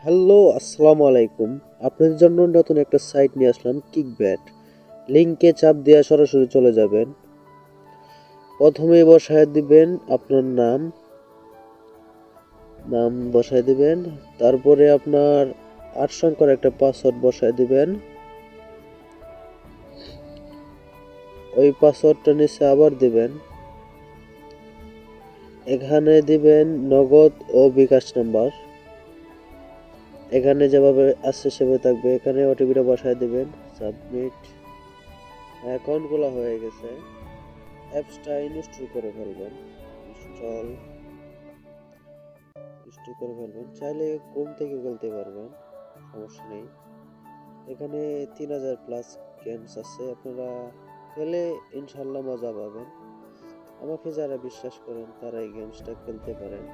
Hello, আসসালামু আলাইকুম। আপনাদের জন্য নতুন একটা সাইট নিয়ে আসলাম, কিকব্যাট। লিংকে চাপ দিয়ে সরাসরি চলে যাবেন। প্রথমেই বসায় দিবেন আপনার নাম নাম বসায় দিবেন। তারপরে আপনার ৮ সংখ্যার একটা পাসওয়ার্ড বসায় দিবেন। ওই পাসওয়ার্ডটা নিচে আবার দিবেন। এখানে দিবেন নগদ ও বিকাশ নাম্বার। এখানে যেভাবে আছে সেভাবে থাকবে। এখানে ওটিপিটা বসায় দিবেন। সাবমিট। অ্যাকাউন্ট খোলা হয়ে গেছে। অ্যাপসটা ইনস্টল করে ফেলবেন। ইনস্টল ইনস্টল করে ফেলবেন। চাইলে ক্রোম থেকে খুলতে পারবেন, সমস্যা নেই। এখানে 3000 প্লাস গেমস আছে, আপনারা খেলে ইনশাল্লাহ মজা পাবেন। আমাকে যারা বিশ্বাস করেন তারা এই গেমসটা খেলতে পারেন।